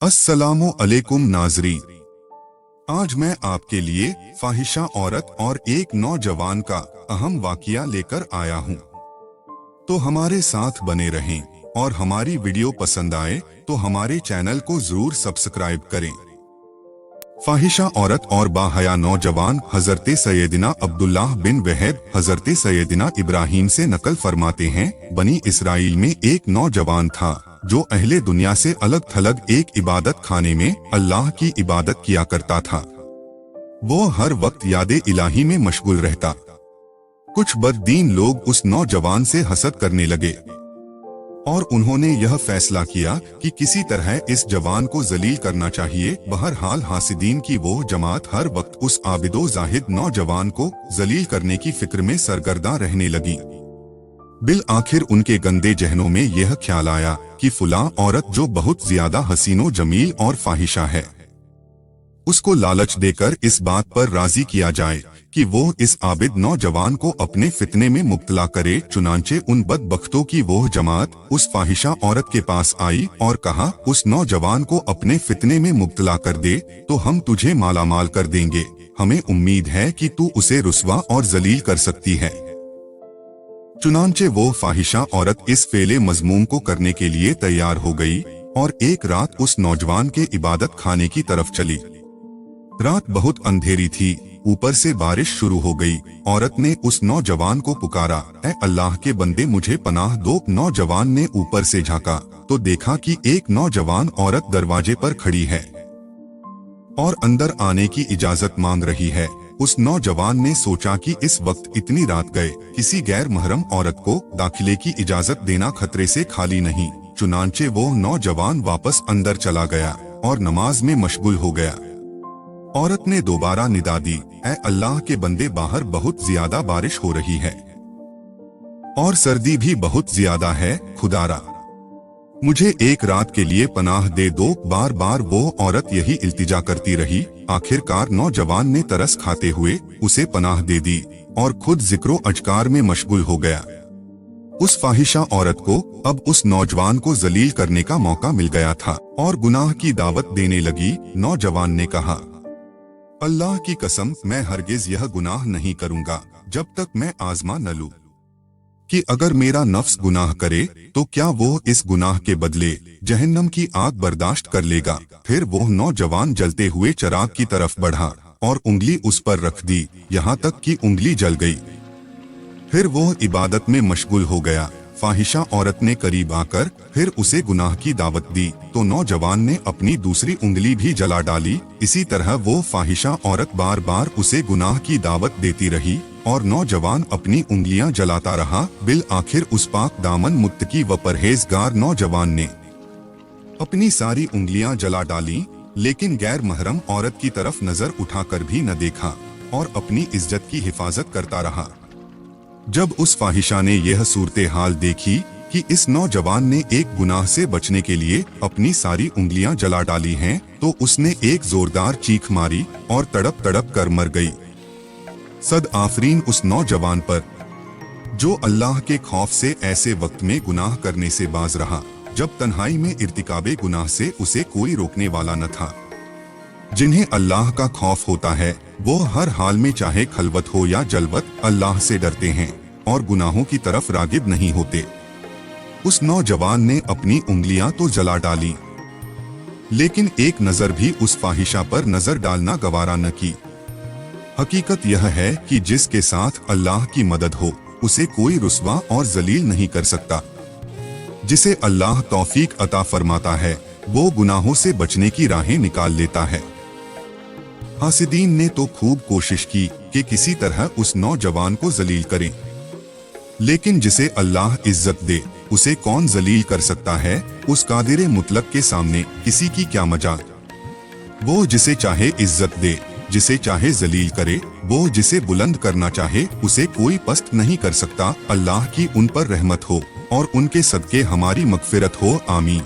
अस्सलामु अलैकुम नाज़रीन, आज मैं आपके लिए फाहिशा औरत और एक नौजवान का अहम वाक़या लेकर आया हूँ। तो हमारे साथ बने रहें और हमारी वीडियो पसंद आए तो हमारे चैनल को जरूर सब्सक्राइब करें। फाहिशा औरत और बाहया नौजवान हजरत सैयदना अब्दुल्लाह बिन वहब हजरत सैयदना इब्राहीम से नकल फरमाते हैं, बनी इसराइल में एक नौजवान था जो अहले दुनिया से अलग थलग एक इबादत खाने में अल्लाह की इबादत किया करता था। वो हर वक्त यादे इलाही में मशगूल रहता। कुछ बददीन लोग उस नौजवान से हसद करने लगे और उन्होंने यह फैसला किया कि किसी तरह इस जवान को जलील करना चाहिए। बहरहाल हासिदीन की वो जमात हर वक्त उस आबिदो जाहिद नौजवान को जलील करने की फिक्र में सरगर्दा रहने लगी। बिल आखिर उनके गंदे जहनों में यह ख्याल आया कि फलां औरत जो बहुत ज्यादा हसीनो जमील और फाहिशा है, उसको लालच देकर इस बात पर राजी किया जाए कि वो इस आबिद नौजवान को अपने फितने में मुब्तला करे। चुनांचे उन बदबख्तों की वो जमात उस फाहिशा औरत के पास आई और कहा, उस नौजवान को अपने फितने में मुब्तला कर दे तो हम तुझे मालामाल कर देंगे। हमें उम्मीद है कि तू उसे रुस्वा और जलील कर सकती है। चुनांचे वो फाहिशा औरत इस फेले मजमूम को करने के लिए तैयार हो गई और एक रात उस नौजवान के इबादत खाने की तरफ चली। रात बहुत अंधेरी थी, ऊपर से बारिश शुरू हो गई। औरत ने उस नौजवान को पुकारा, ऐ अल्लाह के बंदे मुझे पनाह दो। नौजवान ने ऊपर से झांका तो देखा कि एक नौजवान औरत दरवाजे पर खड़ी है और अंदर आने की इजाजत मांग रही है। उस नौजवान ने सोचा कि इस वक्त इतनी रात गए किसी गैर महरम औरत को दाखिले की इजाजत देना खतरे से खाली नहीं। चुनांचे वो नौजवान वापस अंदर चला गया और नमाज में मशगूल हो गया। औरत ने दोबारा निदा दी, ऐ अल्लाह के बंदे बाहर बहुत ज्यादा बारिश हो रही है और सर्दी भी बहुत ज्यादा है, खुदारा मुझे एक रात के लिए पनाह दे दो। बार बार वो औरत यही इल्तिजा करती रही। आखिरकार नौजवान ने तरस खाते हुए उसे पनाह दे दी और खुद जिक्रो अजकार में मशगूल हो गया। उस फाहिशा औरत को अब उस नौजवान को जलील करने का मौका मिल गया था और गुनाह की दावत देने लगी। नौजवान ने कहा, अल्लाह की कसम मैं हरगिज यह गुनाह नहीं करूंगा जब तक मैं आजमा न लूं कि अगर मेरा नफ्स गुनाह करे तो क्या वो इस गुनाह के बदले जहन्नम की आग बर्दाश्त कर लेगा। फिर वो नौजवान जलते हुए चिराग की तरफ बढ़ा और उंगली उस पर रख दी, यहाँ तक कि उंगली जल गई। फिर वो इबादत में मशगूल हो गया। फाहिशा औरत ने करीब आकर फिर उसे गुनाह की दावत दी तो नौजवान ने अपनी दूसरी उंगली भी जला डाली। इसी तरह वो फाहिशा औरत बार बार उसे गुनाह की दावत देती रही और नौजवान अपनी उंगलियां जलाता रहा। बिल आखिर उस पाक दामन मुत्तकी व परहेजगार नौजवान ने अपनी सारी उंगलियां जला डाली, लेकिन गैर महरम औरत की तरफ नजर उठाकर भी न देखा और अपनी इज्जत की हिफाजत करता रहा। जब उस फाहिशा ने यह सूरते हाल देखी कि इस नौजवान ने एक गुनाह से बचने के लिए अपनी सारी उंगलियां जला डाली हैं, तो उसने एक जोरदार चीख मारी और तड़प तड़प कर मर गई। सद आफरीन उस नौजवान पर जो अल्लाह के खौफ से ऐसे वक्त में गुनाह करने से बाज रहा जब तन्हाई में इर्तिकाबे गुनाह से उसे कोई रोकने वाला न था। जिन्हें अल्लाह का खौफ होता है वो हर हाल में चाहे खलवत हो या जलवत अल्लाह से डरते हैं और गुनाहों की तरफ रागिब नहीं होते। उस नौजवान ने अपनी उंगलियां तो जला डाली, लेकिन एक नजर भी उस फाहिशा पर नजर डालना गवारा न की। हकीकत यह है कि जिसके साथ अल्लाह की मदद हो उसे कोई रुस्वा और जलील नहीं कर सकता। जिसे अल्लाह तौफीक अता फरमाता है वो गुनाहों से बचने की राहें निकाल लेता है। हासिदीन ने तो खूब कोशिश की कि किसी तरह उस नौजवान को जलील करें, लेकिन जिसे अल्लाह इज्जत दे उसे कौन जलील कर सकता है। उस कादिर मुतलक के सामने किसी की क्या मजाल। वो जिसे चाहे इज्जत दे, जिसे चाहे जलील करे, वो जिसे बुलंद करना चाहे उसे कोई पस्त नहीं कर सकता। अल्लाह की उन पर रहमत हो और उनके सदके हमारी मगफिरत हो, आमीन।